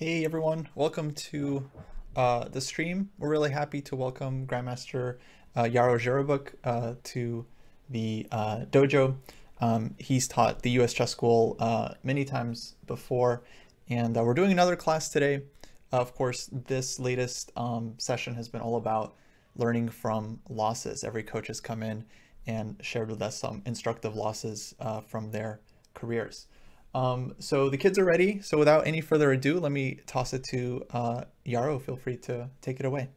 Hey everyone, welcome to the stream. We're really happy to welcome Grandmaster Yaroslav Zherebukh to the dojo. He's taught the US Chess School many times before, and we're doing another class today. Of course, this latest session has been all about learning from losses. Every coach has come in and shared with us some instructive losses from their careers. So the kids are ready. So without any further ado, let me toss it to Yaro. Feel free to take it away.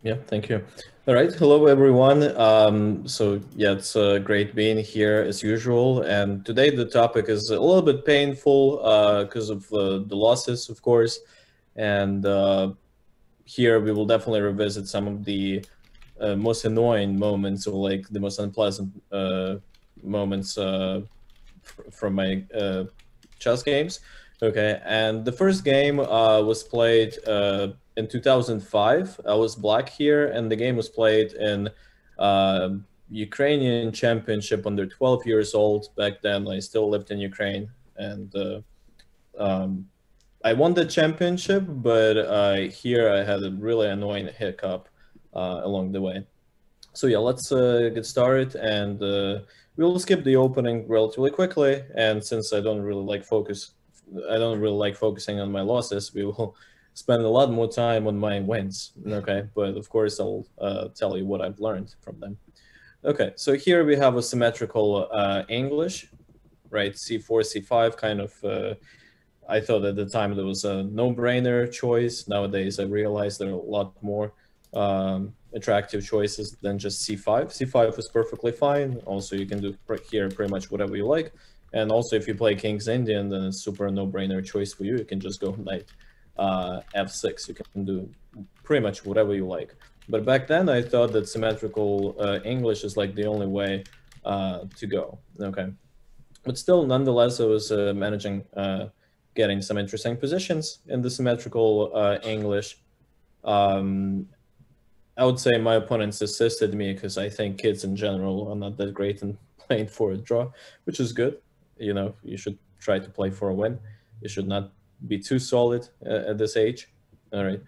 Yeah, thank you. All right, hello everyone. It's great being here as usual. And today the topic is a little bit painful because of the losses, of course. And here we will definitely revisit some of the most annoying moments, or like the most unpleasant moments from my chess games. Okay, and the first game was played in 2005. I was black here, and the game was played in Ukrainian championship under 12 years old. Back then, I still lived in Ukraine, and I won the championship, but here I had a really annoying hiccup along the way. So yeah, let's get started, and we'll skip the opening relatively quickly. And since I don't really like focusing on my losses, we will spend a lot more time on my wins. Okay, but of course I'll tell you what I've learned from them. Okay, so here we have a symmetrical English, right? C4, C5, kind of. I thought at the time there was a no-brainer choice. Nowadays I realize there are a lot more attractive choices than just c5. c5 is perfectly fine. Also, you can do here pretty much whatever you like. And also, if you play King's Indian, then it's super no-brainer choice for you. You can just go knight f6. You can do pretty much whatever you like. But back then, I thought that symmetrical English is like the only way to go. Okay, but still, nonetheless, I was managing getting some interesting positions in the symmetrical English. I would say my opponents assisted me because I think kids in general are not that great in playing for a draw, which is good. You know, you should try to play for a win. You should not be too solid at this age. All right.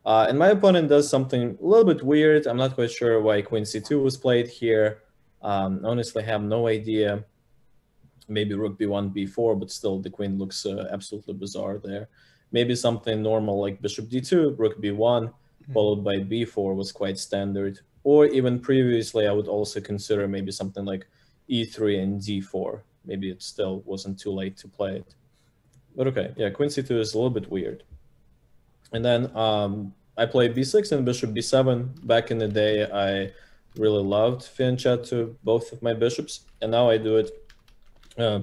And my opponent does something a little bit weird. I'm not quite sure why Queen C2 was played here. Honestly, have no idea. Maybe Rook B1, B4, but still the queen looks absolutely bizarre there. Maybe something normal like Bishop D2, Rook B1, followed by B4 was quite standard. Or even previously, I would also consider maybe something like E3 and D4. Maybe it still wasn't too late to play it. But okay, yeah, Queen C2 is a little bit weird. And then I played B6 and Bishop B7. Back in the day, I really loved fianchetto both of my bishops, and now I do it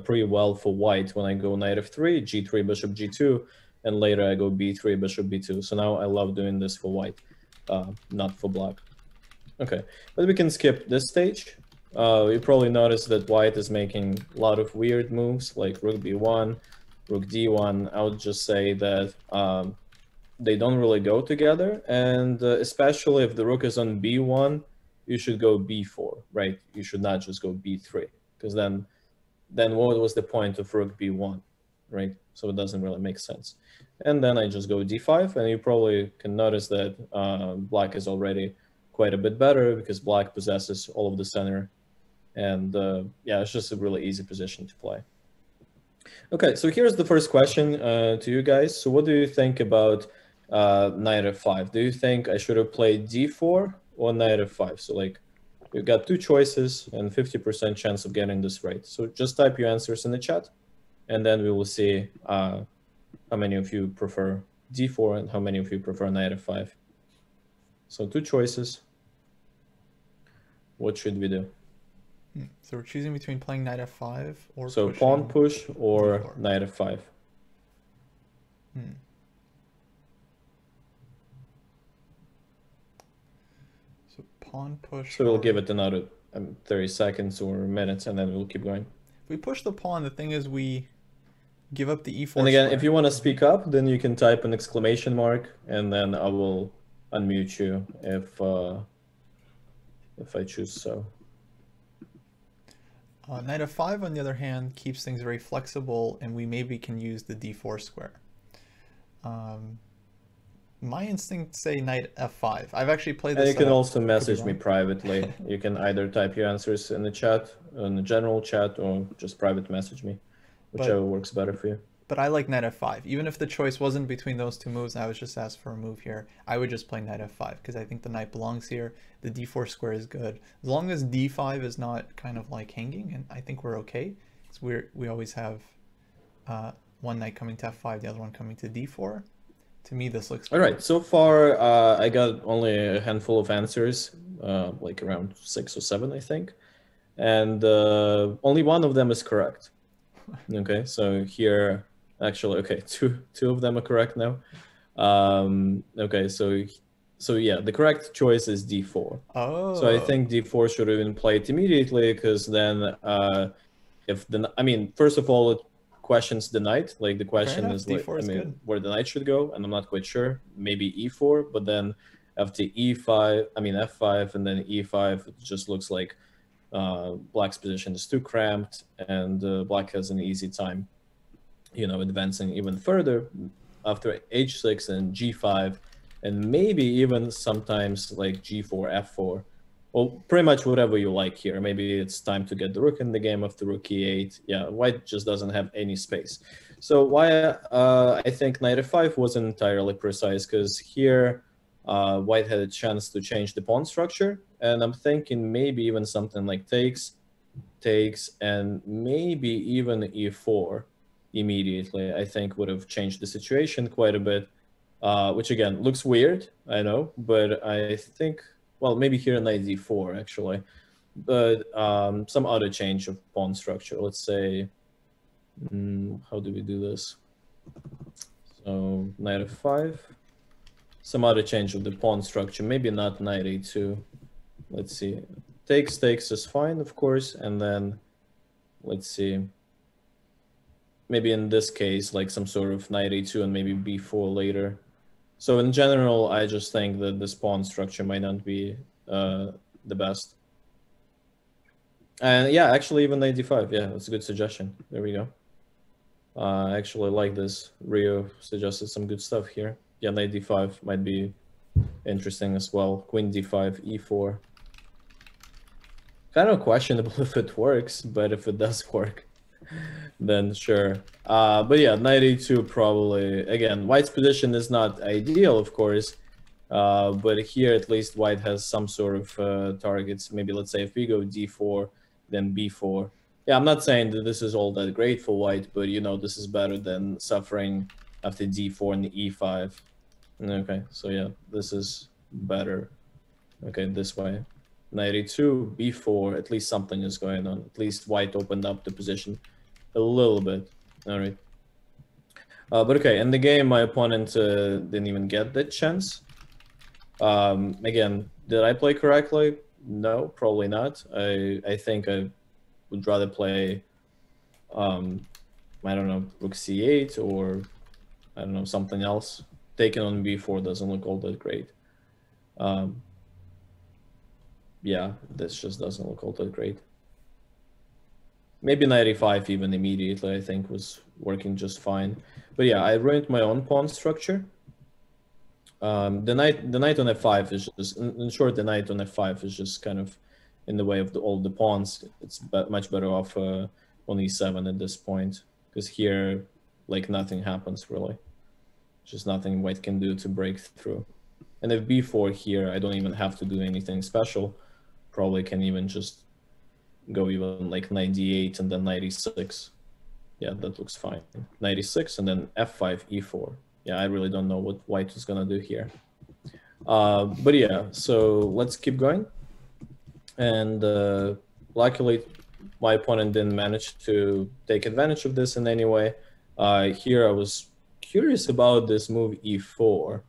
pretty well for white when I go knight f3, g3, bishop g2, and later I go b3, bishop b2. So now I love doing this for white, not for black. Okay, but we can skip this stage. You probably noticed that white is making a lot of weird moves, like rook b1, rook d1. I would just say that they don't really go together, and especially if the rook is on b1, you should go b4, right? You should not just go b3, because then what was the point of rook b1, right? So it doesn't really make sense. And then I just go d5, and you probably can notice that black is already quite a bit better because black possesses all of the center. And yeah, it's just a really easy position to play. Okay, so here's the first question to you guys. So what do you think about knight f5? Do you think I should have played d4 or knight f5? So like, we've got two choices and 50% chance of getting this right. So just type your answers in the chat, and then we will see how many of you prefer d4 and how many of you prefer knight f5. So two choices. What should we do? So we're choosing between playing knight f5 or so pawn push or d4. Knight f5. So pawn push. So we'll give it another 30 seconds or minutes, and then we'll keep going. If we push the pawn, the thing is we give up the e4 And again, square. if you want to speak up, then you can type an exclamation mark, and then I will unmute you if I choose so. Knight f5, on the other hand, keeps things very flexible, and we maybe can use the d4 square. My instincts say knight f5. I've actually played And this. you can also Could be message me wrong. privately. You can either type your answers in the chat, in the general chat, or just private message me, whichever But works better for you. but I like knight f5. Even if the choice wasn't between those two moves, and I was just asked for a move here, I would just play knight f5 because I think the knight belongs here. The d4 square is good as long as d5 is not kind of like hanging, and I think we're okay. So we always have one knight coming to f5, the other one coming to d4. To me, this looks good. All right, so far I got only a handful of answers, like around 6 or 7, I think, and only one of them is correct. Okay, so here, actually, okay, two of them are correct now. Okay, so yeah, the correct choice is d4. Oh. So I think d4 should have been played immediately, because then if I mean, first of all, it questions the knight. Like the question is like, D4 is good. where the knight should go, and I'm not quite sure. Maybe e4, but then after e5, I mean f5, and then e5, it just looks like black's position is too cramped, and black has an easy time, you know, advancing even further after h6 and g5, and maybe even sometimes like g4, f4. Well, pretty much whatever you like here. Maybe it's time to get the rook in the game after rook e8. Yeah, white just doesn't have any space. So why I think knight f5 wasn't entirely precise, because here white had a chance to change the pawn structure, and I'm thinking maybe even something like takes, and maybe even e4 immediately, I think would have changed the situation quite a bit, which again looks weird, I know, but I think, well, maybe here knight d4 actually, but some other change of pawn structure. Let's say, how do we do this? So knight f5, some other change of the pawn structure, maybe not knight a2. Let's see, takes is fine, of course, and then let's see, maybe in this case like some sort of knight a2 and maybe b4 later. So in general, I just think that this pawn structure might not be the best. And yeah, actually even knight d5, yeah, that's a good suggestion. There we go. I actually like this. Rio suggested some good stuff here. Yeah, knight d5 might be interesting as well. Queen d5, e4. Kind of questionable if it works, but if it does work, then sure. But yeah, knight a2 probably. Again, white's position is not ideal, of course, but here at least white has some sort of targets. Maybe let's say if we go d4, then b4. Yeah, I'm not saying that this is all that great for white, but you know, this is better than suffering after d4 and e5. Okay, so yeah, this is better. Okay, this way. Knight a2, b4, at least something is going on. At least white opened up the position a little bit. All right. But okay, in the game, my opponent didn't even get that chance. Again, did I play correctly? No, probably not. I think I would rather play, I don't know, rook c8 or, I don't know, something else. Taking on b4 doesn't look all that great. Yeah, this just doesn't look all that great. Maybe knight a5 even immediately, I think, was working just fine. But yeah, I ruined my own pawn structure. The knight on f5 is just, in short, the knight on f5 is just kind of in the way of all the pawns. It's much better off on e7 at this point, because here, like, nothing happens really. Just nothing white can do to break through. And if b4 here, I don't even have to do anything special. Probably can even just go even like knight d8 and then knight e6. Yeah, that looks fine. Knight e6 and then f5, e4. Yeah, I really don't know what white is gonna do here. But yeah, so let's keep going. And luckily, my opponent didn't manage to take advantage of this in any way. Here I was curious about this move e4,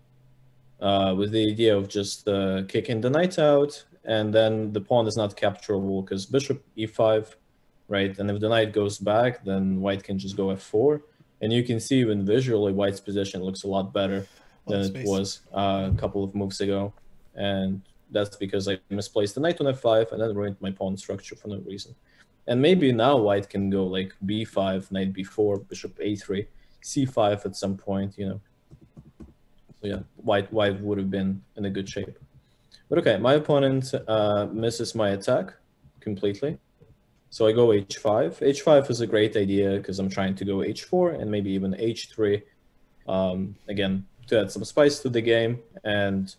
with the idea of just kicking the knight out, and then the pawn is not capturable because bishop e5, right? And if the knight goes back, then white can just go f4. And you can see even visually, white's position looks a lot better than it was a couple of moves ago. And that's because I misplaced the knight on f5 and then ruined my pawn structure for no reason. And maybe now white can go like b5, knight b4, bishop a3, c5 at some point, you know. So yeah, white would have been in a good shape. But okay, my opponent misses my attack completely. So I go h5. h5 is a great idea because I'm trying to go h4 and maybe even h3. Again, to add some spice to the game. And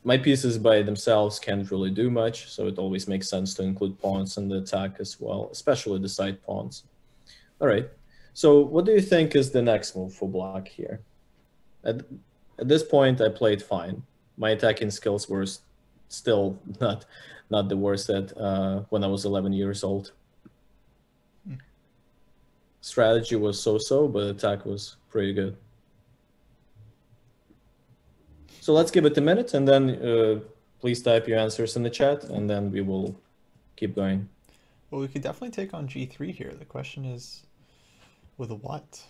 my pieces by themselves can't really do much, so it always makes sense to include pawns in the attack as well, especially the side pawns. All right. So what do you think is the next move for black here? At this point, I played fine. My attacking skills were still not the worst at when I was 11 years old. Strategy was so-so, but attack was pretty good. So let's give it a minute, and then please type your answers in the chat, and then we will keep going. Well, we could definitely take on g3 here. The question is, with what?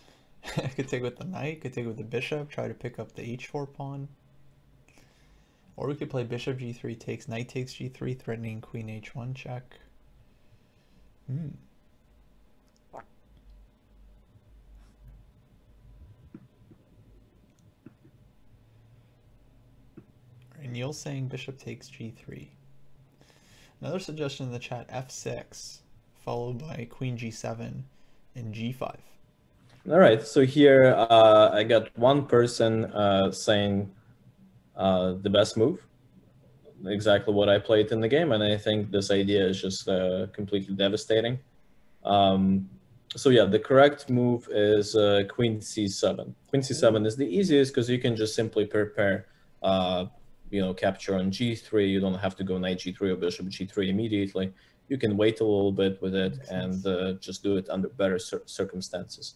I could take with the knight, could take with the bishop, try to pick up the h4 pawn. Or we could play bishop g3 takes, knight takes g3, threatening queen h1 check. Right, Neil's saying bishop takes g3. Another suggestion in the chat, f6, followed by queen g7 and g5. All right, so here I got one person saying the best move, exactly what I played in the game, and I think this idea is just completely devastating. So yeah, the correct move is queen c7. Queen c7 is the easiest because you can just simply prepare, capture on g3. You don't have to go knight g3 or bishop g3 immediately. You can wait a little bit with it and just do it under better circumstances.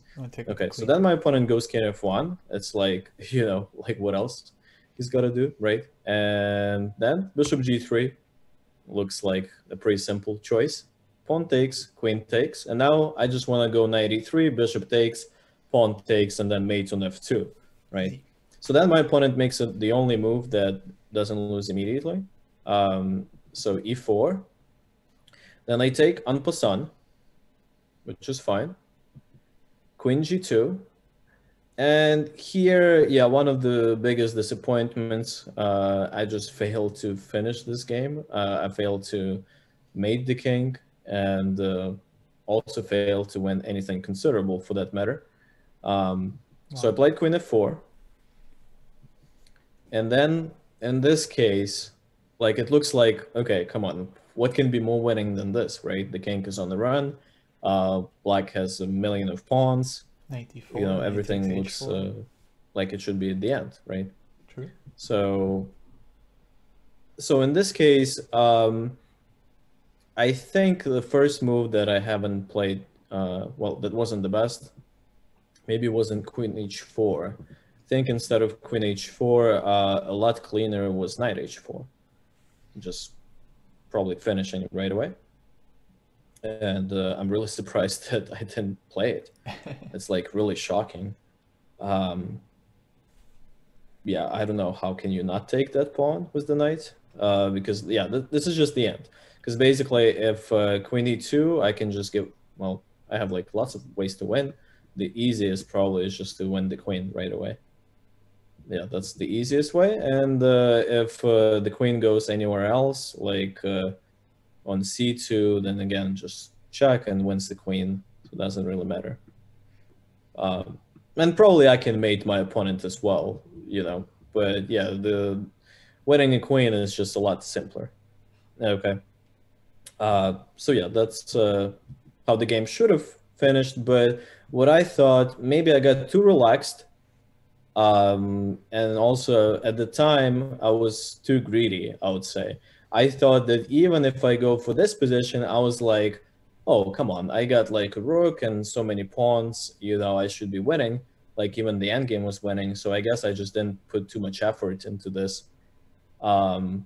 Okay, so then my opponent goes king f1. It's like, like what else he's got to do, right? And then bishop g3 looks like a pretty simple choice. Pawn takes, queen takes, and now I just want to go knight e3, bishop takes, pawn takes, and then mate on f2, right? So then my opponent makes it the only move that doesn't lose immediately. So e4. Then I take en passant, which is fine. Queen g2. And here, yeah, one of the biggest disappointments, I just failed to finish this game. I failed to mate the king and also failed to win anything considerable for that matter. So I played queen f4. And then in this case, like it looks like, okay, come on, what can be more winning than this, right? The king is on the run. Black has a million of pawns. 94, everything looks like it should be at the end, right? True. So in this case, I think the first move that I haven't played, that wasn't the best. Maybe it wasn't queen h4. I think instead of queen h4, a lot cleaner was knight h4. Just probably finishing it right away. And I'm really surprised that I didn't play it. It's like really shocking. Yeah, I don't know. How can you not take that pawn with the knight? Because, yeah, this is just the end. Because basically, if queen e2, I can just give, well, I have like lots of ways to win. The easiest probably is just to win the queen right away. Yeah, that's the easiest way. And if the queen goes anywhere else, like on c2, then again, just check and wins the queen. So it doesn't really matter. And probably I can mate my opponent as well, But yeah, the winning a queen is just a lot simpler. Okay. So yeah, that's how the game should have finished. But what I thought, maybe I got too relaxed. And also at the time, I was too greedy, I would say. I thought that even if I go for this position, I was like, oh, come on, I got like a rook and so many pawns, I should be winning. Like even the endgame was winning. So I guess I just didn't put too much effort into this. So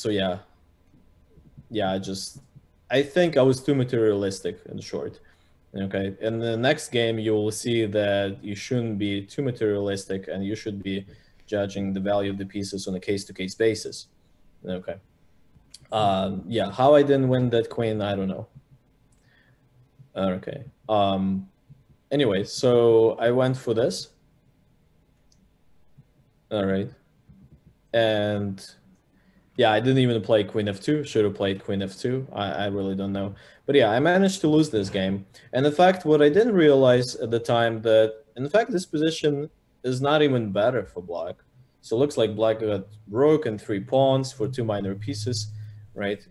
yeah. Yeah, I think I was too materialistic, in short. Okay, in the next game, you will see that you shouldn't be too materialistic and you should be judging the value of the pieces on a case-to-case basis. Okay. Yeah, how I didn't win that queen, I don't know. Okay. Anyway, so I went for this. All right. And yeah, I didn't even play Queen F2. Should have played Queen F2. I really don't know. But yeah, I managed to lose this game. And in fact, what I didn't realize at the time that, in fact, this position is not even better for black. So it looks like black got rook and 3 pawns for 2 minor pieces, right?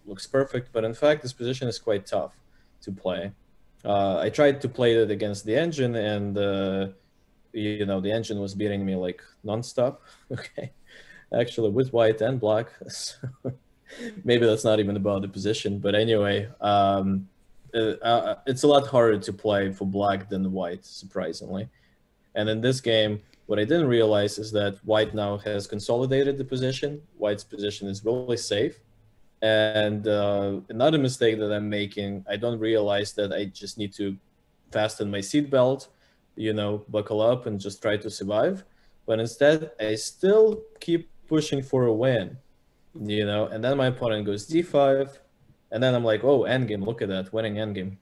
Looks perfect. But in fact, this position is quite tough to play. I tried to play it against the engine, and you know, the engine was beating me like nonstop. Okay, actually with white and black. So maybe that's not even about the position, but anyway, it's a lot harder to play for black than white, surprisingly. And in this game, what I didn't realize is that white now has consolidated the position. White's position is really safe. And another mistake that I'm making, I don't realize that I just need to fasten my seatbelt, you know, buckle up and just try to survive. But instead, I still keep pushing for a win, you know, and then my opponent goes d5, and then I'm like, oh, endgame, look at that, winning endgame.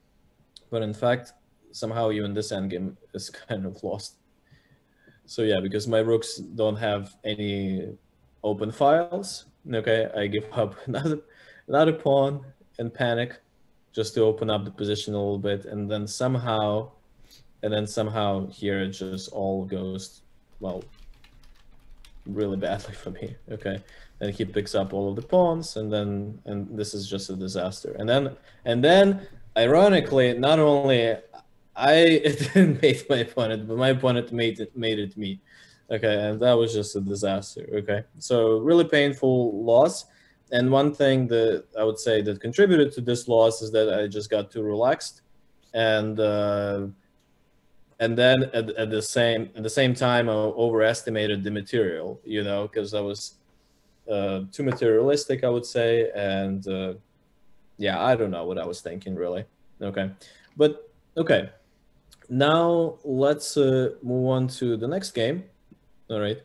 But in fact, somehow even this endgame is kind of lost. So yeah, because my rooks don't have any open files, okay, I give up another pawn and panic just to open up the position a little bit, and then somehow here it just all goes, well, really badly for me. Okay, and he picks up all of the pawns, and this is just a disaster. And then ironically, not only I didn't make my opponent, but my opponent made it me. Okay, and that was just a disaster. Okay, so really painful loss. And one thing that I would say that contributed to this loss is that I just got too relaxed, and then at the same time I overestimated the material, you know, because I was too materialistic, I would say, and yeah, I don't know what I was thinking really. Okay, but okay, now let's move on to the next game. All right,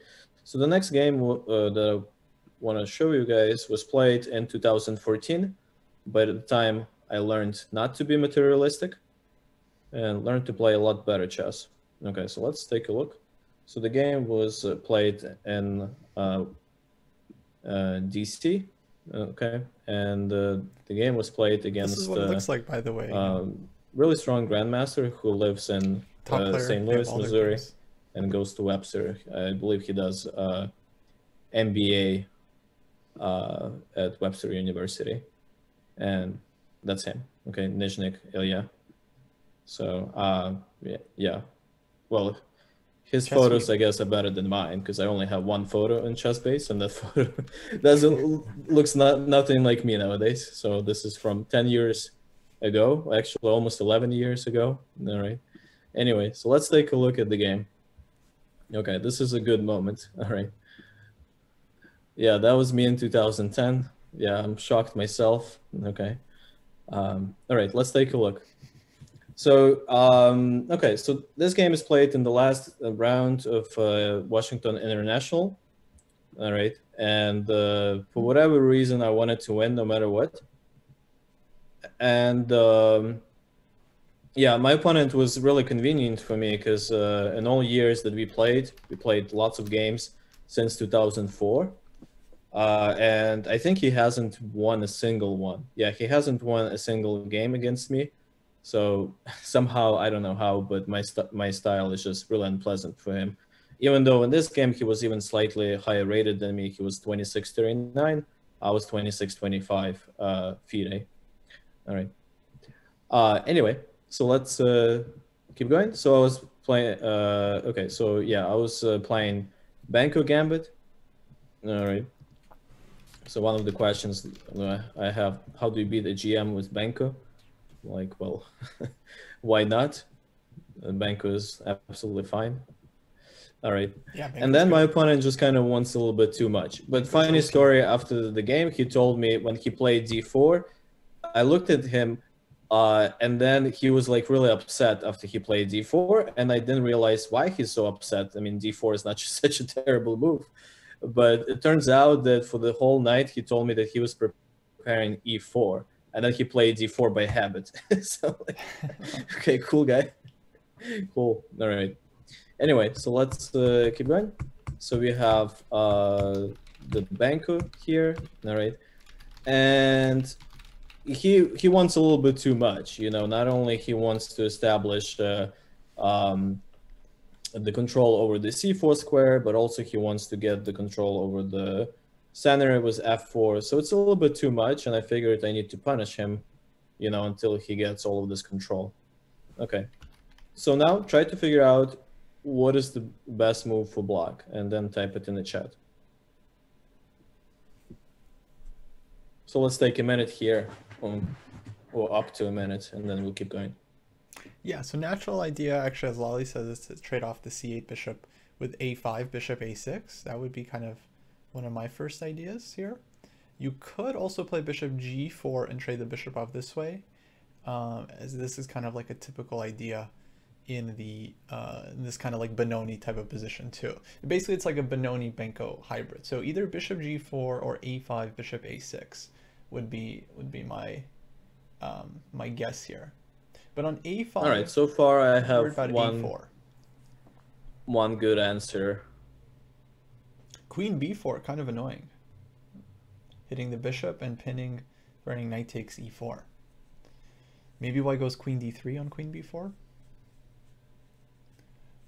so the next game that I want to show you guys was played in 2014, but at the time I learned not to be materialistic and learned to play a lot better chess. Okay, so let's take a look. So the game was played in DC, okay, and the game was played against This is what it looks like, by the way. Really strong grandmaster who lives in St. Louis, Missouri, and goes to Webster. I believe he does MBA at Webster University, and that's him. Okay, Nizhnik Ilya. So yeah, well, his photos, I guess, are better than mine because I only have one photo in ChessBase, and that photo looks nothing like me nowadays. So this is from 10 years ago, actually almost 11 years ago. All right. Anyway, so let's take a look at the game. Okay, this is a good moment. All right. Yeah, that was me in 2010. Yeah, I'm shocked myself. Okay. All right, let's take a look. So, okay, so this game is played in the last round of Washington International. All right, and for whatever reason, I wanted to win no matter what. And yeah, my opponent was really convenient for me because in all years that we played lots of games since 2004. And I think he hasn't won a single one. Yeah, he hasn't won a single game against me. So somehow, I don't know how, but my style is just really unpleasant for him. Even though in this game he was even slightly higher rated than me. He was 26-39. I was 26-25 FIDE. All right. Anyway, so let's keep going. So I was playing. Okay, so yeah, I was playing Banco Gambit. All right. So one of the questions I have: how do you beat a GM with Banco? Like, well, why not? Banco is absolutely fine. All right. Yeah, and then my opponent just kind of wants a little bit too much. But funny story, after the game, he told me when he played d4, I looked at him and then he was like really upset after he played d4, and I didn't realize why he's so upset. I mean, d4 is not such a terrible move. But it turns out that for the whole night, he told me that he was preparing e4. And then he played d4 by habit. So, like, okay, cool guy. Cool. All right. Anyway, so let's keep going. So we have the banco here, all right, and he wants a little bit too much. You know, not only he wants to establish the control over the c4 square, but also he wants to get the control over the center. It was f4, so it's a little bit too much, and I figured I need to punish him, you know, until he gets all of this control. Okay, so now try to figure out what is the best move for block, and then type it in the chat. So let's take a minute here, or up to a minute, and then we'll keep going. Yeah, so natural idea, actually, as Lolly says, is to trade off the c8 bishop with a5, bishop a6. That would be kind of one of my first ideas here. You could also play bishop g4 and trade the bishop off this way, as this is kind of like a typical idea in the in this kind of like Benoni type of position too. Basically, it's like a Benoni-Benko hybrid. So either bishop g4 or a5, bishop a6 would be my my guess here. But on a5, all right, so far I have a4. One good answer. Queen b4, kind of annoying. Hitting the bishop and pinning, threatening knight takes e4. Maybe white goes queen d3 on queen b4.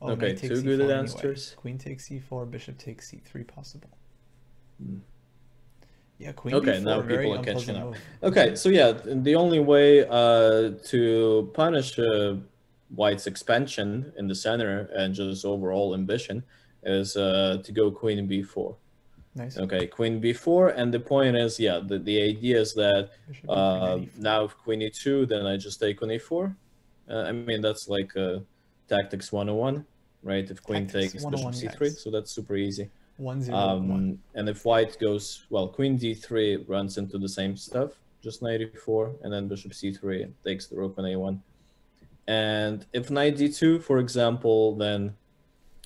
Oh, okay, two good answers. Anyway. Queen takes c4, bishop takes c3 possible. Yeah, queen okay, b4, now very people are catching up. move. Okay, so yeah, the only way to punish white's expansion in the center and just overall ambition is to go queen b4. Nice. Okay, queen b4, and the point is, yeah, the idea is that now if queen e2, then I just take queen e4. I mean, that's like tactics 101, right? If queen takes bishop c3, guys. So that's super easy. 1-0-1. And if white goes, well, queen d3 runs into the same stuff, just knight e4, and then bishop c3 takes the rook on a1. And if knight d2, for example, then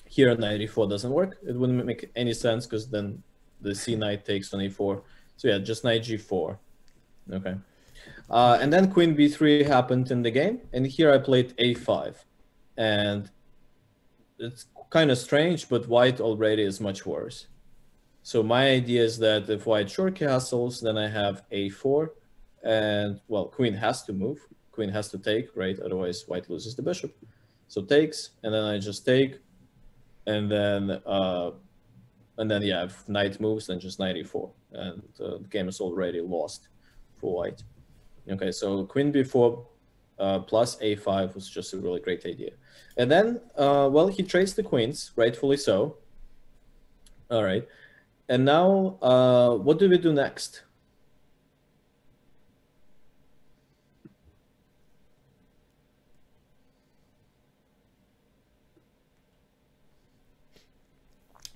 here knight e4 doesn't work. It wouldn't make any sense because then the c knight takes on e4. So yeah, just knight g4. Okay. And then queen b3 happened in the game, and here I played a5. And it's kind of strange, but white already is much worse. So my idea is that if white short castles, then I have a4, and well, queen has to move. Queen has to take, right? Otherwise, white loses the bishop. So takes, and then I just take, and then yeah, if knight moves, then just knight e4, and the game is already lost for white. Okay, so queen b4 plus a5 was just a really great idea. And then, well, he trades the queens, rightfully so. All right, and now what do we do next?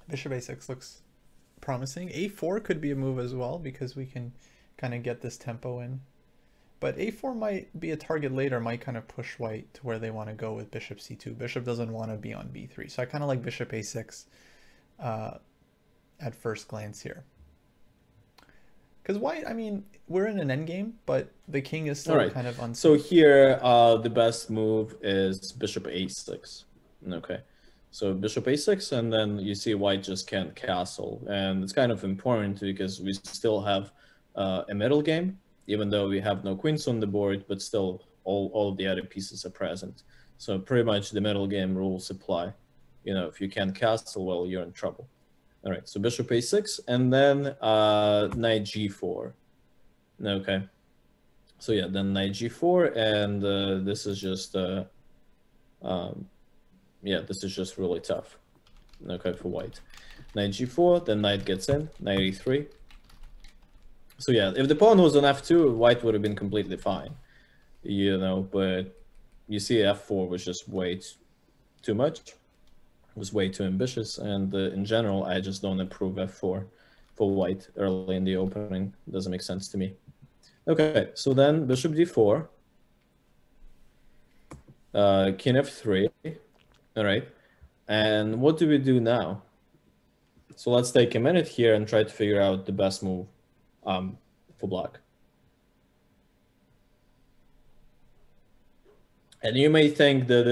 Bishop a6 looks promising. a4 could be a move as well because we can kind of get this tempo in. But a4 might be a target later, might kind of push white to where they want to go with bishop c2. Bishop doesn't want to be on b3. So I kind of like bishop a6 at first glance here. Because white, I mean, we're in an endgame, but the king is still kind of unsafe. So here, the best move is bishop a6. Okay. So bishop a6, and then you see white just can't castle. And it's kind of important because we still have a middle game, even though we have no queens on the board, but still all the other pieces are present. So pretty much the middle game rules apply. You know, if you can't castle, well, you're in trouble. All right, so bishop a6, and then knight g4. Okay. So yeah, then knight g4, and this is just, yeah, this is just really tough. Okay, for white. Knight g4, then knight gets in, knight e3. So yeah, if the pawn was on f2, white would have been completely fine, you know, but you see f4 was just way too much. It was way too ambitious, and in general, I just don't approve f4 for white early in the opening. It doesn't make sense to me. Okay, so then bishop d4, king f3, all right, and what do we do now? So let's take a minute here and try to figure out the best move for black. And you may think that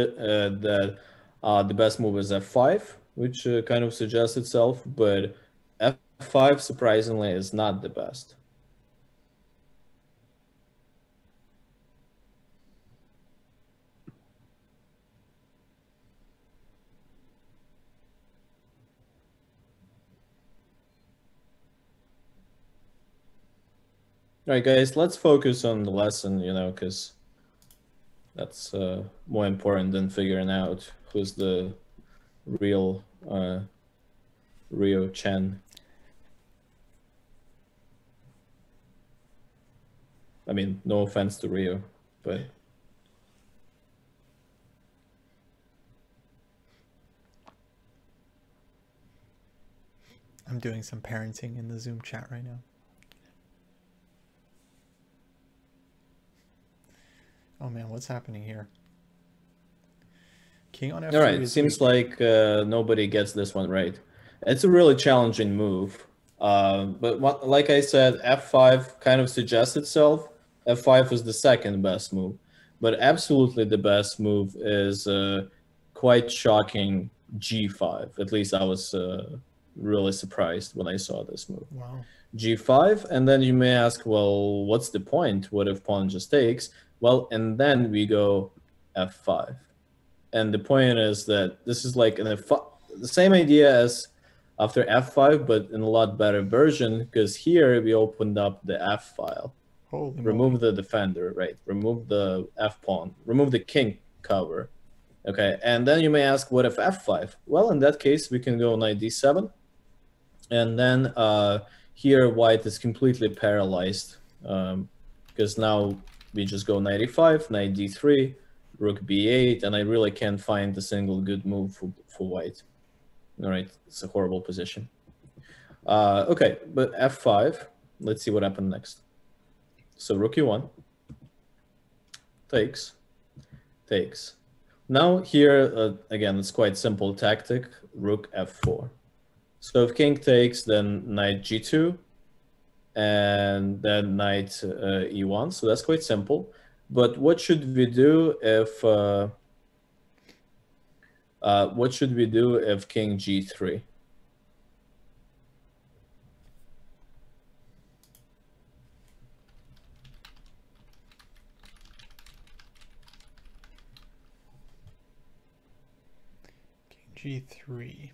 the best move is f5, which kind of suggests itself, but f5 surprisingly is not the best. All right, guys, let's focus on the lesson, you know, because that's more important than figuring out who's the real Rio Chen. I mean, no offense to Rio, but I'm doing some parenting in the Zoom chat right now. Oh man, what's happening here? King on F3. all right, seems like nobody gets this one right. It's a really challenging move. But like I said, f5 kind of suggests itself. f5 is the second best move. But absolutely the best move is quite shocking g5. At least I was really surprised when I saw this move. Wow. g5, and then you may ask, well, what's the point? What if pawn just takes? Well, and then we go f5. And the point is that this is like the same idea as after f5, but in a lot better version, because here we opened up the f file. Holy remove moly. the defender, right? Remove the f pawn, remove the king cover. Okay, and then you may ask, what if f5? Well, in that case, we can go knight d7. And then here white is completely paralyzed, because now we just go knight e5, knight d3, rook b8, and I really can't find a single good move for white. All right, it's a horrible position. Okay, but f5, let's see what happened next. So rook e1, takes. Now here, again, it's quite simple tactic, rook f4. So if king takes, then knight g2, and then knight e1, so that's quite simple. But what should we do if king g3? King g3.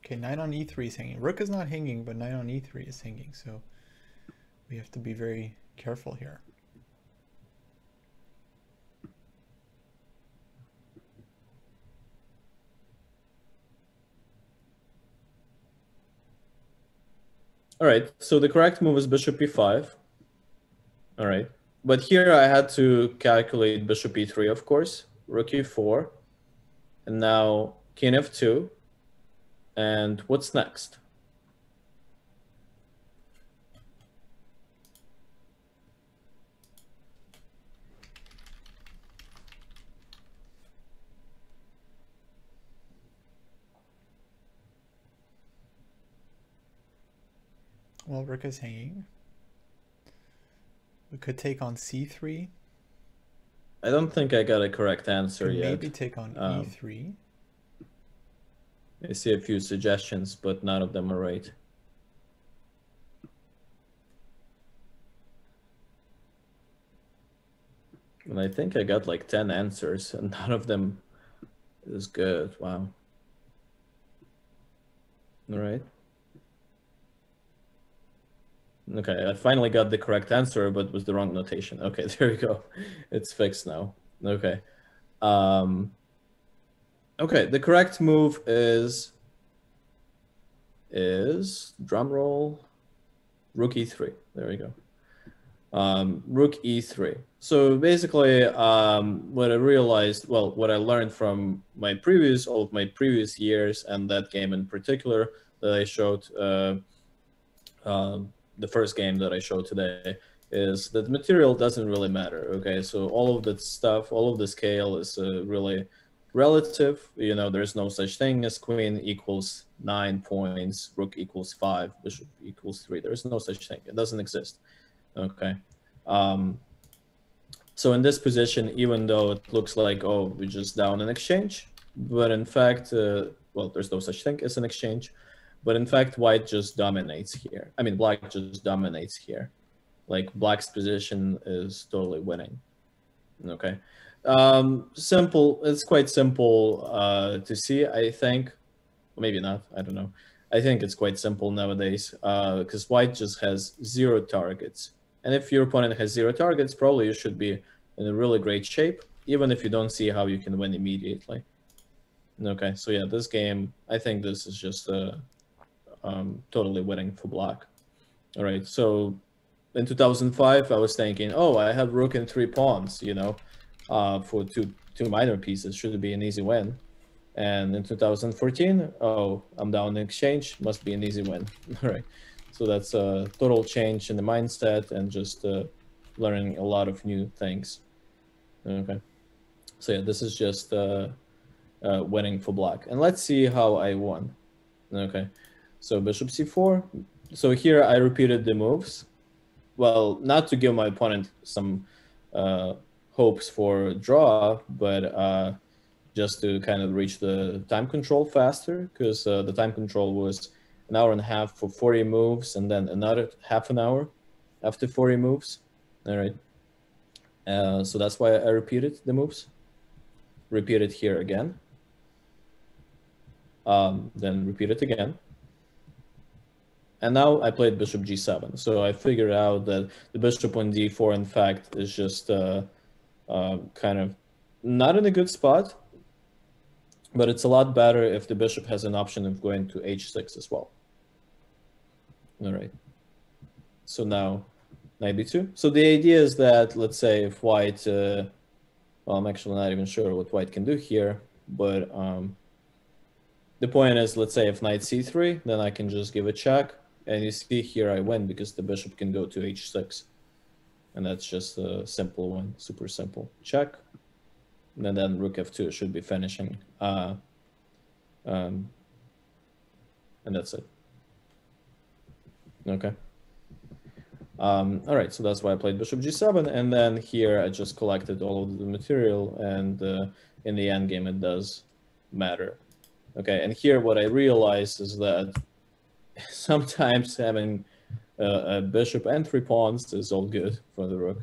Okay, knight on e3 is hanging. Rook is not hanging, but knight on e3 is hanging, so we have to be very careful here. All right, so the correct move is bishop e5. All right, but here I had to calculate bishop e3, of course, rook e4, and now king f2. And what's next? Well, rook is hanging. We could take on c3. I don't think I got a correct answer yet. Maybe take on e3. I see a few suggestions, but none of them are right. And I think I got like 10 answers, and none of them is good. Wow. All right. Okay, I finally got the correct answer, but with the wrong notation. Okay, there we go. It's fixed now. Okay. Okay, the correct move is drum roll, rook e3. There we go. Rook e3. So basically, what I realized, well, what I learned from all of my previous years, and that game in particular that I showed, the first game that I showed today, is that material doesn't really matter. Okay, so all of that stuff, all of the scale is really relative. You know, there's no such thing as queen equals 9 points, rook equals 5, bishop equals 3. There's no such thing. It doesn't exist. Okay. So in this position, even though it looks like, oh, we're just down in exchange, but in fact, well, there's no such thing as an exchange, but in fact, white just dominates here. I mean, black just dominates here. Like black's position is totally winning. Okay. Simple. It's quite simple to see, I think. Maybe not. I don't know. I think it's quite simple nowadays because white just has 0 targets. And if your opponent has 0 targets, probably you should be in a really great shape, even if you don't see how you can win immediately. Okay, so yeah, this game, I think this is just totally winning for black. All right, so in 2005, I was thinking, oh, I have rook and 3 pawns, you know, for two minor pieces. Should be an easy win. And in 2014, oh, I'm down in exchange. Must be an easy win. All right. So that's a total change in the mindset and just learning a lot of new things. Okay. So yeah, this is just winning for black. And let's see how I won. Okay. So bishop c4. So here I repeated the moves. Well, not to give my opponent some hopes for a draw, but just to kind of reach the time control faster, because the time control was an hour and a half for 40 moves, and then another half an hour after 40 moves. All right. So that's why I repeated the moves. Repeat it here again. Then repeat it again. And now I played bishop g7. So I figured out that the bishop on d4, in fact, is just kind of not in a good spot. But it's a lot better if the bishop has an option of going to h6 as well. All right. So now knight b2. So the idea is that, let's say if white, well, I'm actually not even sure what white can do here, but the point is, let's say if knight c3, then I can just give a check. And you see here I win because the bishop can go to h6. And that's just a simple one, super simple. Check. And then rook f2 should be finishing. And that's it. Okay. All right, so that's why I played bishop g7. And then here I just collected all of the material. And in the end game, it does matter. Okay, and here what I realized is that sometimes having a bishop and 3 pawns is all good for the rook.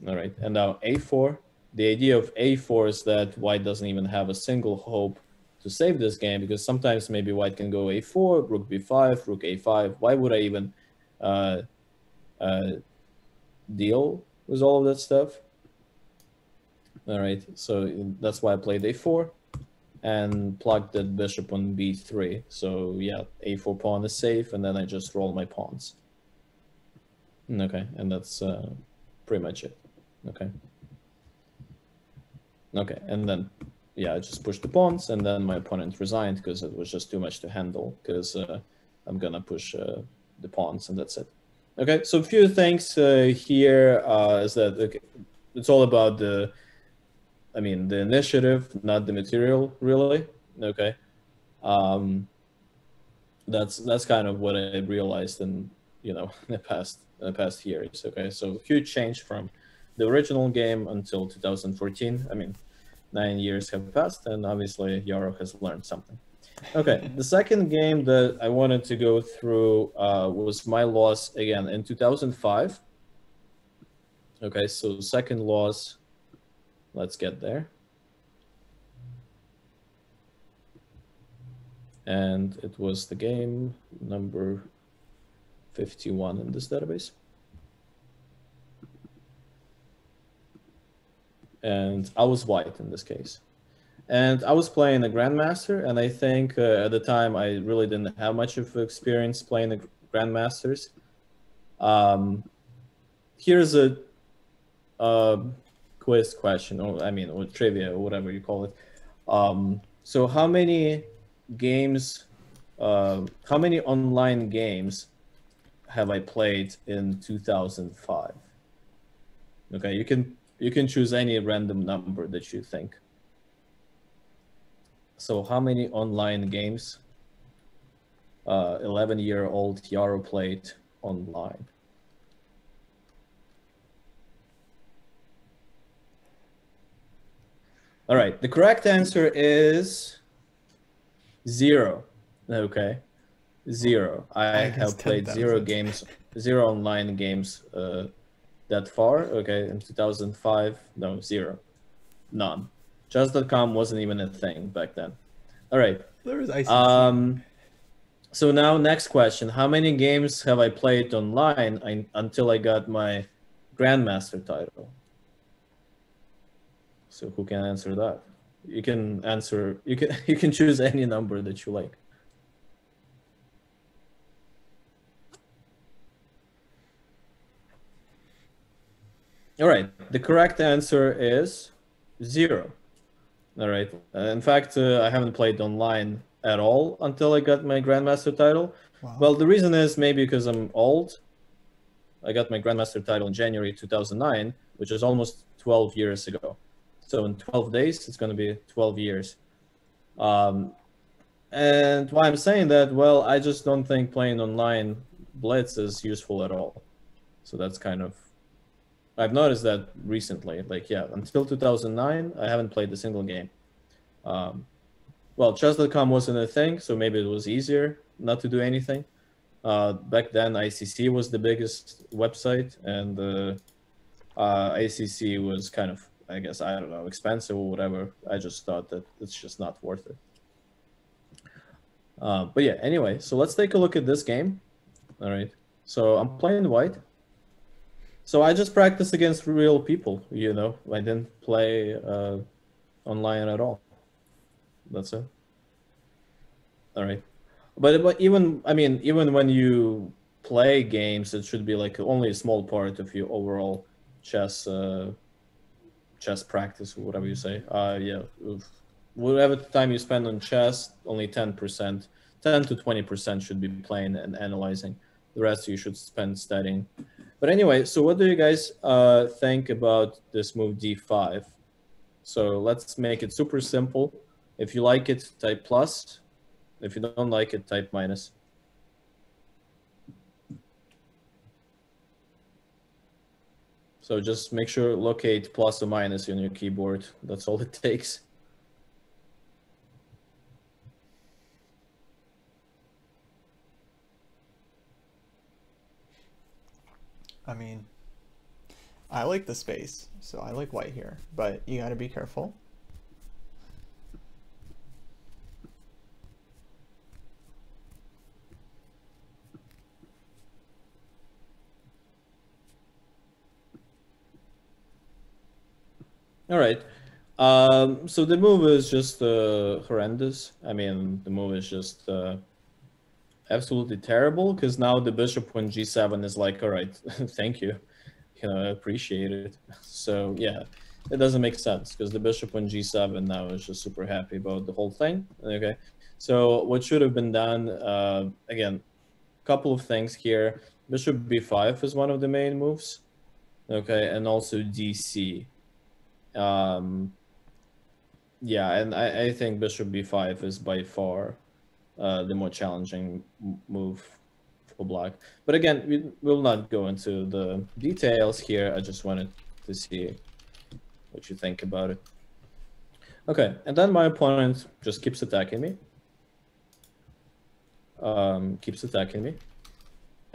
All right, and now a4. The idea of a4 is that white doesn't even have a single hope to save this game, because sometimes maybe white can go a4, rook b5, rook a5. Why would I even deal with all of that stuff? All right, so that's why I played a4 and plugged that bishop on b3. So yeah, a4 pawn is safe, and then I just roll my pawns. Okay, and that's pretty much it. Okay. Okay, and then, yeah, I just pushed the pawns, and then my opponent resigned because it was just too much to handle, because I'm gonna push the pawns, and that's it. Okay, so a few things here is that, okay, it's all about the initiative, not the material, really. Okay, that's kind of what I realized in, the past years. Okay, so huge change from the original game until 2014. 9 years have passed, and obviously Yaro has learned something. Okay, the second game that I wanted to go through was my loss again in 2005. Okay, so second loss, let's get there. And it was the game number 51 in this database. And I was white in this case. And I was playing a Grandmaster, and I think at the time I really didn't have much of experience playing the Grandmasters. Here's a quiz question, or trivia, or whatever you call it. So how many games, how many online games have I played in 2005? Okay, you can choose any random number that you think. So how many online games 11-year-old Yaro played online? All right, the correct answer is Zero. Okay. Zero. I Against have played 0 10,000. games, 0 online games that far. Okay, in 2005, no, 0. None. Chess.com wasn't even a thing back then. All right. There was ICC. So now next question. How many games have I played online until I got my Grandmaster title? So who can answer that? You can answer, you can choose any number that you like. All right, the correct answer is 0. All right. In fact, I haven't played online at all until I got my Grandmaster title. Wow. Well, the reason is maybe because I'm old. I got my Grandmaster title in January 2009, which is almost 12 years ago. So in 12 days, it's going to be 12 years. And why I'm saying that, well, I just don't think playing online Blitz is useful at all. So that's kind of, I've noticed that recently. Like, yeah, until 2009, I haven't played a single game. Well, chess.com wasn't a thing, so maybe it was easier not to do anything. Back then, ICC was the biggest website, and ICC was kind of, I guess, I don't know, expensive or whatever. I just thought that it's just not worth it. But yeah, anyway, so let's take a look at this game. All right, so I'm playing white. So I just practiced against real people, you know. I didn't play online at all. That's it. All right. But even, I mean, even when you play games, it should be like only a small part of your overall chess practice, or whatever you say. Yeah, whatever time you spend on chess, only 10%, 10 to 20% should be playing and analyzing. The rest you should spend studying. But anyway, so what do you guys think about this move d5? So let's make it super simple. If you like it, type plus. If you don't like it, type minus. So just make sure locate plus or minus on your keyboard. That's all it takes. I mean, I like the space, so I like white here, but you gotta be careful. All right. So the move is just horrendous. I mean, the move is just absolutely terrible, because now the bishop on g7 is like, all right, thank you. You know, I appreciate it. So yeah, it doesn't make sense, because the bishop on g7 now is just super happy about the whole thing. Okay, so what should have been done, again, couple of things here. Bishop b5 is one of the main moves. Okay, and also dc. Yeah, and I think bishop b5 is by far the more challenging move for black. But again, we will not go into the details here. I just wanted to see what you think about it. Okay, and then my opponent just keeps attacking me. And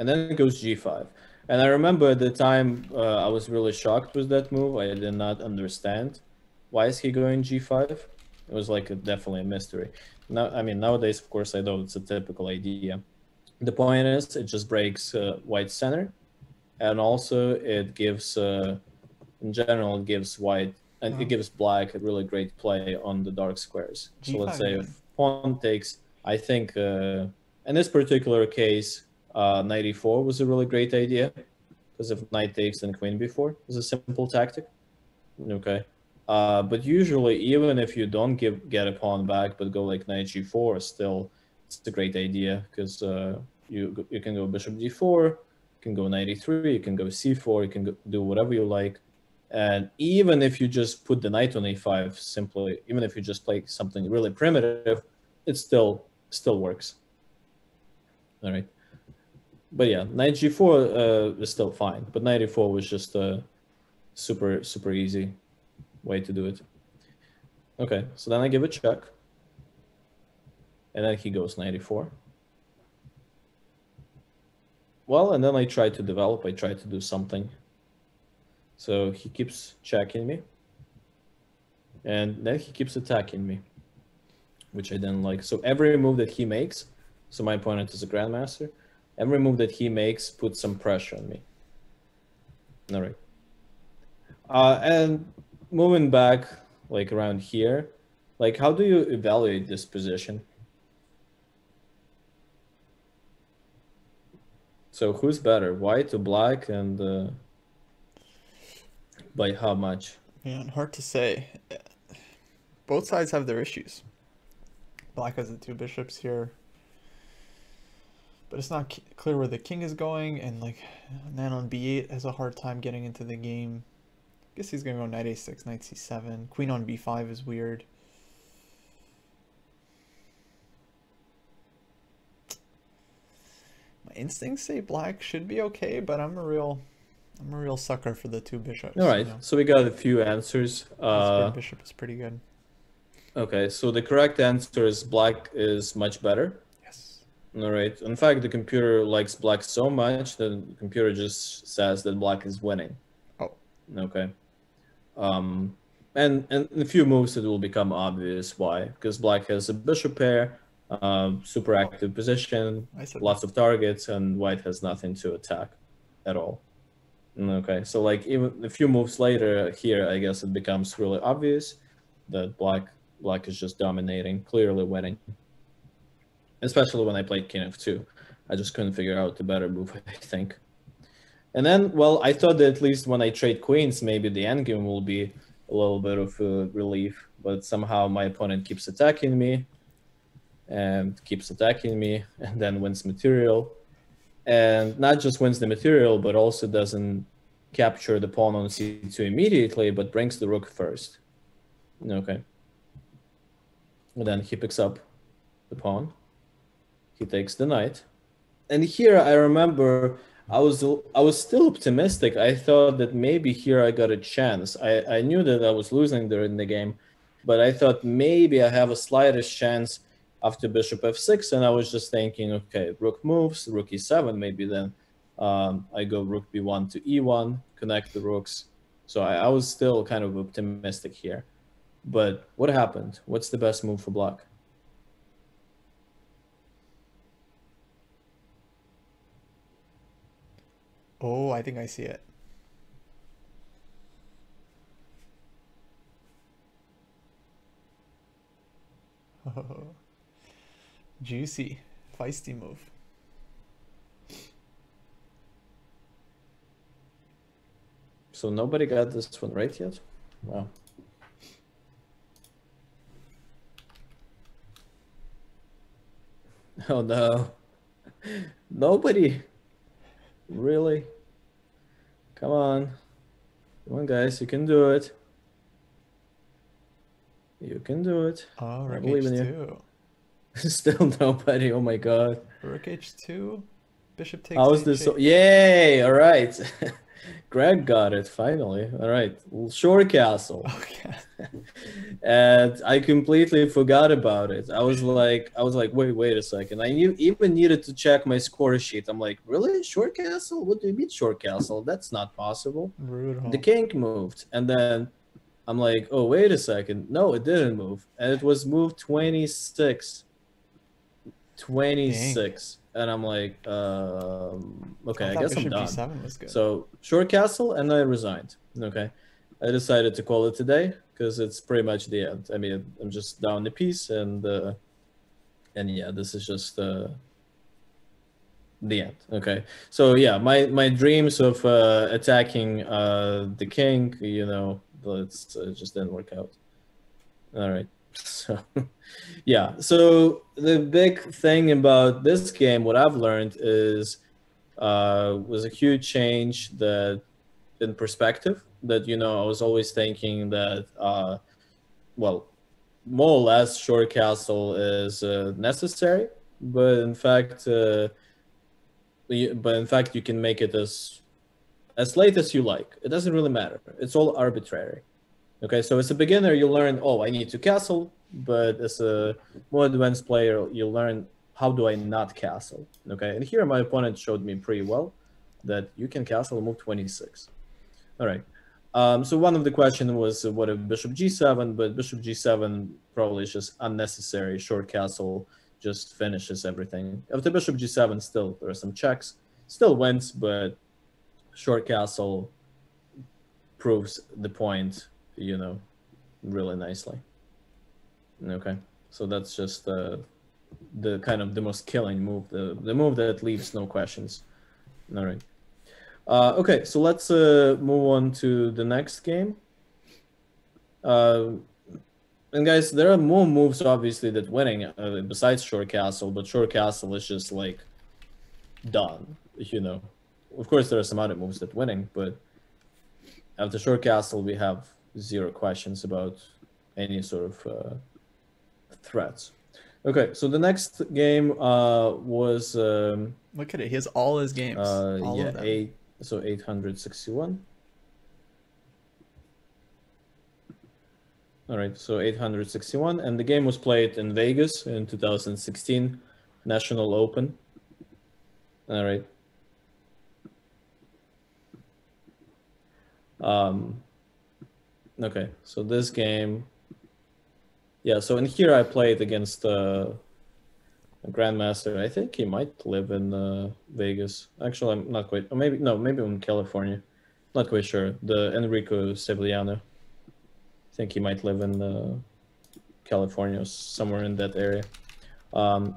then it goes g5. And I remember at the time I was really shocked with that move. I did not understand why is he going g5. It was like definitely a mystery. Now, I mean, nowadays, of course, I know it's a typical idea. The point is, it just breaks white center, and also it gives, in general, it gives white, and it gives black a really great play on the dark squares. So let's say if pawn takes, I think, in this particular case, knight e4 was a really great idea, because if knight takes, then queen b4 is a simple tactic. Okay. But usually, even if you don't get a pawn back, but go like knight g4, still it's a great idea, because you can go bishop d4, you can go knight e3, you can go c4, you can do whatever you like. And even if you just put the knight on a5, simply, even if you just play something really primitive, it still works. All right. But yeah, knight g4 is still fine, but knight e4 was just a super easy way to do it. Okay, so then I give a check. and then he goes 94. Well, and then I try to develop, I try to do something. So he keeps checking me, and then he keeps attacking me, which I didn't like. So every move that he makes, so my opponent is a grandmaster, every move that he makes puts some pressure on me. All right. And moving back, like around here, like how do you evaluate this position? So who's better, white or black, and by how much? Man, hard to say. Both sides have their issues. Black has the 2 bishops here, but it's not clear where the king is going, and like man on b8 has a hard time getting into the game. I guess he's gonna go knight a6, knight c7. Queen on b5 is weird. My instincts say black should be okay, but I'm a real sucker for the 2 bishops. All right, so we got a few answers. This bishop is pretty good. Okay, so the correct answer is black is much better. Yes. All right. In fact, the computer likes black so much that the computer just says that black is winning. Oh. Okay. And in a few moves it will become obvious why, because black has a bishop pair, super active position, lots of targets, and white has nothing to attack at all. Okay, so like even a few moves later here, I guess it becomes really obvious that black is just dominating, clearly winning. Especially when I played king f2, I just couldn't figure out the better move, I think. And then, well, I thought that at least when I trade queens, maybe the endgame will be a little bit of a relief, but somehow my opponent keeps attacking me, and then wins material. And not just wins the material, but also doesn't capture the pawn on c2 immediately, but brings the rook first. Okay. And then he picks up the pawn. He takes the knight. And here I remember I was still optimistic. I thought that maybe here I got a chance. I knew that I was losing during the game, but I thought maybe I have a slightest chance after bishop f6, and I was just thinking, okay, rook moves, rook e7, maybe then I go rook b1 to e1, connect the rooks. So I was still kind of optimistic here. But what happened? What's the best move for black? Oh, I think I see it. Oh, juicy, feisty move. So nobody got this one right yet? Wow. Oh no. Nobody. Really? Come on. Come on, guys. You can do it. You can do it. Oh, rook I believe in h2. you. Still nobody. Oh my god. Rook h2. Bishop takes How is this? So yay! All right. Greg got it finally. All right. Short castle. Okay. And I completely forgot about it. I was like, wait a second. I even needed to check my score sheet. I'm like, really? Short castle? What do you mean short castle? That's not possible. Brutal. The king moved, and then I'm like, oh, wait a second. No, it didn't move, and it was moved 26. 26. Dang. And I'm like, okay, I guess I'm done. B7 was good. So short castle, and I resigned. Okay, I decided to call it today because it's pretty much the end. I mean, I'm just down the piece, and yeah, this is just the end. Okay, so yeah, my dreams of attacking the king, you know, it just didn't work out. All right. So yeah, so the big thing about this game, what I've learned is was a huge change that in perspective, that, you know, I was always thinking that well, more or less short castle is necessary, but in fact you can make it as late as you like. It doesn't really matter. It's all arbitrary. Okay, so as a beginner, you learn, oh, I need to castle, but as a more advanced player, you learn, how do I not castle? Okay, and here my opponent showed me pretty well that you can castle move 26. All right. So one of the question was what if bishop g7, but bishop g7 probably is just unnecessary. Short castle just finishes everything. After bishop g7, still there are some checks, still wins, but short castle proves the point, you know, really nicely. Okay, so that's just the kind of the most killing move, the move that leaves no questions. All right. Okay, so let's move on to the next game. And guys, there are more moves obviously that winning besides short castle, but short castle is just like done, you know. Of course, there are some other moves that winning, but after short castle, we have zero questions about any sort of threats. Okay, so the next game was Look at it. He has all his games. All of them. 861. All right, so 861, and the game was played in Vegas in 2016 National Open. All right. Okay, so this game, yeah, so in here I played against a grandmaster. I think he might live in Vegas. Actually, I'm not quite, or maybe, no, maybe in California. Not quite sure. The Enrico Sevillano. I think he might live in California, somewhere in that area.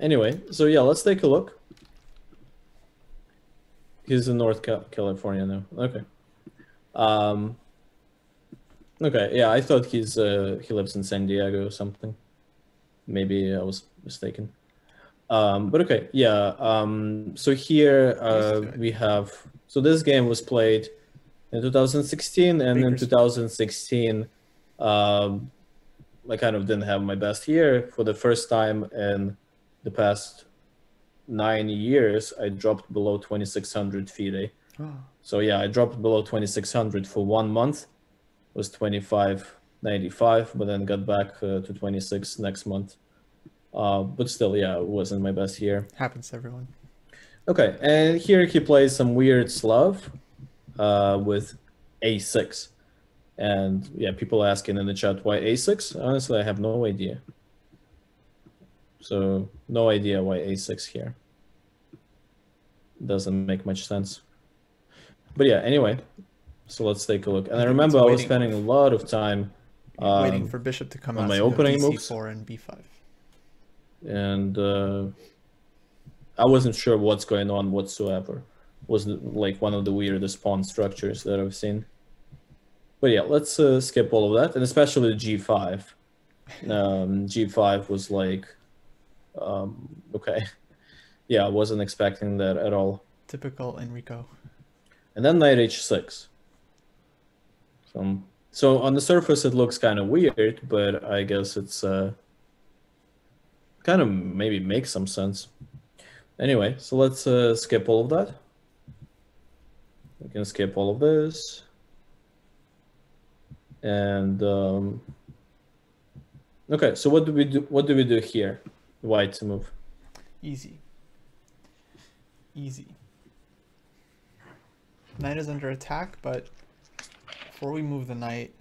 Anyway, so yeah, let's take a look. He's in North California now. Okay. Okay, yeah, I thought he lives in San Diego or something. Maybe I was mistaken. But okay, yeah. So here we have. So this game was played in 2016, and in 2016, I kind of didn't have my best year. For the first time in the past 9 years, I dropped below 2,600 FIDE. Oh. So yeah, I dropped below 2,600 for 1 month. It was 25.95, but then got back to 26 next month. But still, yeah, it wasn't my best year. Happens to everyone. Okay, and here he plays some weird Slav with a6. And yeah, people asking in the chat why a6. Honestly, I have no idea. So no idea why a6 here. Doesn't make much sense. But yeah, anyway, so let's take a look. And I remember I was spending a lot of time waiting for bishop to come on out my opening moves. C4 and b5. And I wasn't sure what's going on whatsoever. It was like one of the weirdest pawn structures that I've seen. But yeah, let's skip all of that, and especially g5. G5 was like, okay. Yeah, I wasn't expecting that at all. Typical Enrico. And then knight h6. So on the surface it looks kind of weird, but I guess it's kind of maybe makes some sense. Anyway, so let's skip all of that. We can skip all of this. And okay, so what do we do? What do we do here? White to move. Easy. Easy. Knight is under attack, but before we move the knight,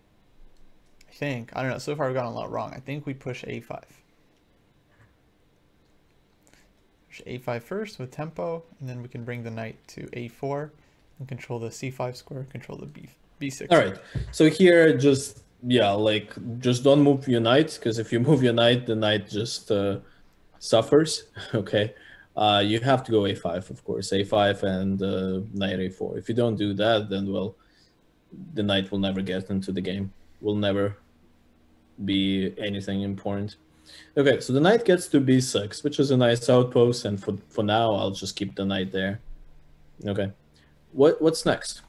I don't know, so far I've gotten a lot wrong. I think we push a5. Push a5 first with tempo, and then we can bring the knight to a4 and control the c5 square, control the b6. All right, so here just, yeah, like just don't move your knight, because if you move your knight, the knight just suffers, okay? You have to go a5, of course, a5 and knight a4. If you don't do that, then, well, the knight will never get into the game, will never be anything important. Okay, so the knight gets to b6, which is a nice outpost, and for now, I'll just keep the knight there. Okay, what's next?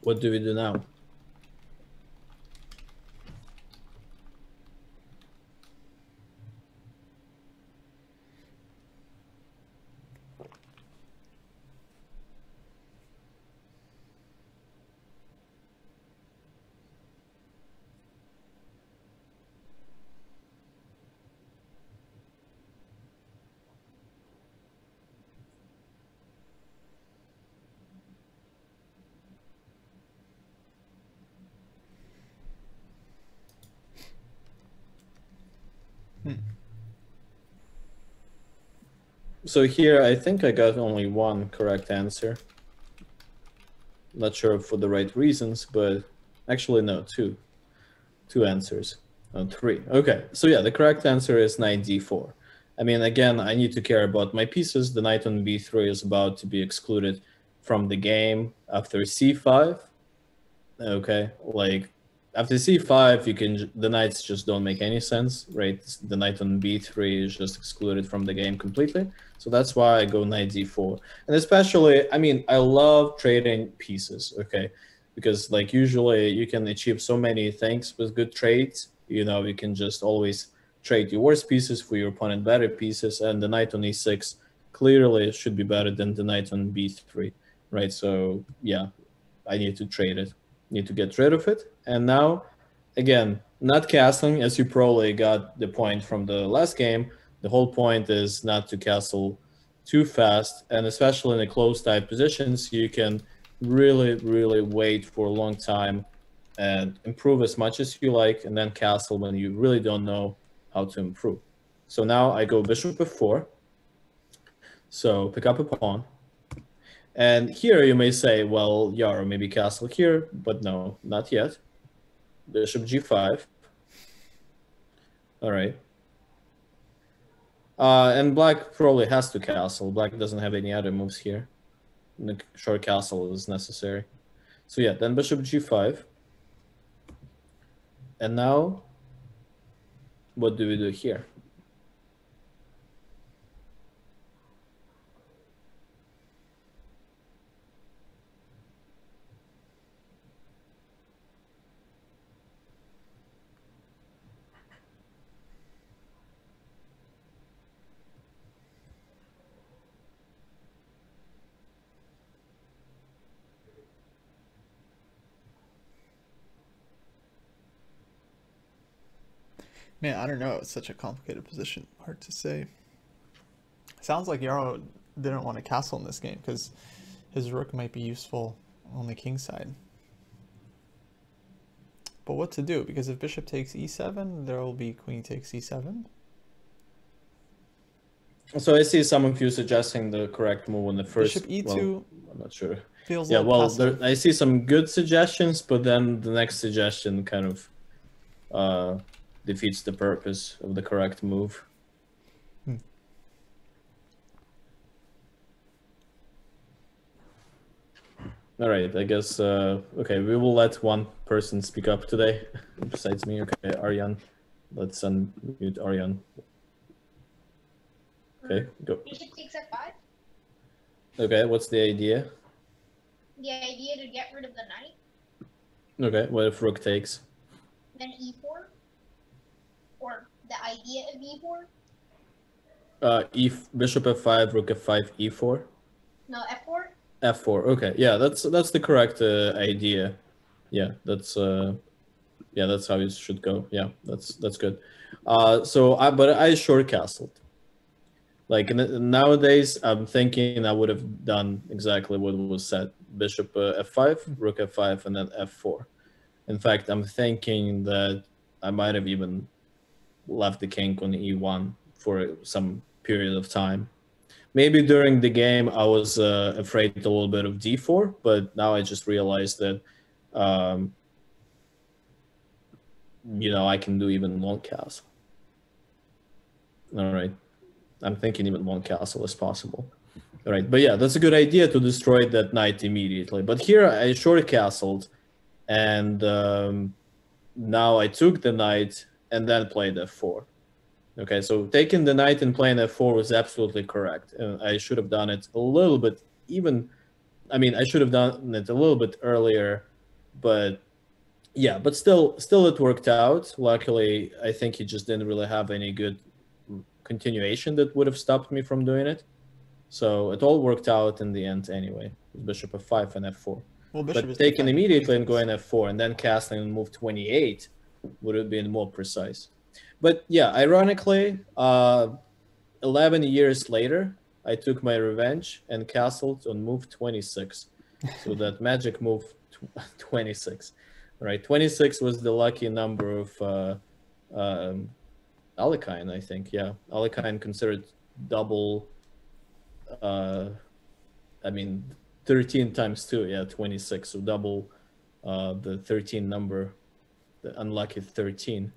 What do we do now? So here, I think I got only one correct answer. Not sure for the right reasons, but actually no, two. Two answers. Oh, three. Okay, so yeah, the correct answer is knight d4. I mean, again, I need to care about my pieces. The knight on b3 is about to be excluded from the game after c5. Okay, like after c5, the knights just don't make any sense, right? The knight on b3 is just excluded from the game completely. So that's why I go knight d4. And especially, I mean, I love trading pieces, okay? Because like usually you can achieve so many things with good trades. You know, you can just always trade your worst pieces for your opponent better pieces, and the knight on e6 clearly should be better than the knight on b3, right? So yeah, I need to trade it, need to get rid of it. And now, again, not castling, as you probably got the point from the last game. The whole point is not to castle too fast, and especially in the close type positions, you can really wait for a long time and improve as much as you like, and then castle when you really don't know how to improve. So now I go bishop f4. So pick up a pawn. And here you may say, well, Yaro, maybe castle here, but no, not yet. Bishop g5. All right. And black probably has to castle. Black doesn't have any other moves here. The short castle is necessary. So yeah, then bishop g5. And now, what do we do here? Man, I don't know. It's such a complicated position. Hard to say. Sounds like Yaro didn't want to castle in this game because his rook might be useful on the king side. But what to do? Because if bishop takes e7, there will be queen takes e7. So I see some of you suggesting the correct move on the first. Bishop e2. Well, I'm not sure. Feels Yeah, well, I see some good suggestions, but then the next suggestion kind of defeats the purpose of the correct move. All right, I guess, okay, we will let one person speak up today, besides me. Okay, Aryan. Let's unmute Aryan. Okay, go. Bishop takes f5. Okay, what's the idea? The idea to get rid of the knight. Okay, what if rook takes? Then e4. Or the idea of e4. Bishop f5, rook f5, e4. No, f4. F4. Okay, yeah, that's the correct idea. Yeah, that's how it should go. Yeah, that's good. But I short castled. Like nowadays, I'm thinking I would have done exactly what was said: bishop f5, rook f5, and then f4. In fact, I'm thinking that I might have even left the king on e1 for some period of time. Maybe during the game I was afraid a little bit of d4, but now I just realized that, I can do even long castle. All right, I'm thinking even long castle is possible. All right, but yeah, that's a good idea to destroy that knight immediately. But here I short castled, and now I took the knight and then played f4. Okay, so taking the knight and playing f4 was absolutely correct. I should have done it a little bit I should have done it a little bit earlier, but yeah, but still it worked out. Luckily, I think he just didn't really have any good continuation that would have stopped me from doing it. So it all worked out in the end anyway. Bishop f5 and f4. Well, but taking immediately and going f4 and then castling and move 28 would have been more precise. But yeah, ironically, 11 years later, I took my revenge and castled on move 26. So that magic move 26, right? 26 was the lucky number of Alekhine, I think. Yeah, Alekhine considered double. I mean, 13 times 2, yeah, 26. So double the 13 number, the unlucky 13.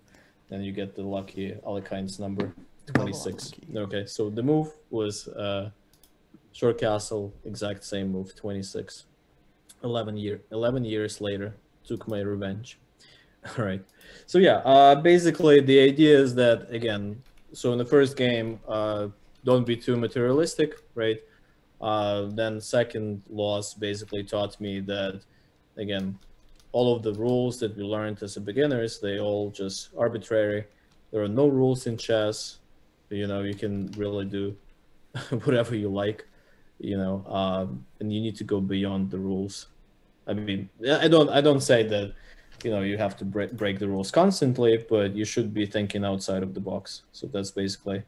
Then you get the lucky Alekhine's number, 26. Okay, so the move was short castle, exact same move, 26. 11 years later, took my revenge. All right. So yeah, basically the idea is that, again, so in the first game, don't be too materialistic, right? Then second loss basically taught me that, again, all of the rules that we learned as a beginners, they all just arbitrary. There are no rules in chess. You know, you can really do whatever you like, you know, and you need to go beyond the rules. I mean, I don't say that, you know, you have to break the rules constantly, but you should be thinking outside of the box. So that's basically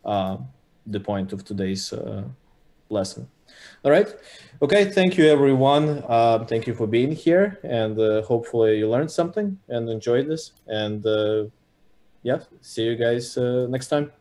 the point of today's lesson. All right. Okay. Thank you, everyone. Thank you for being here, and hopefully you learned something and enjoyed this. And yeah, see you guys next time.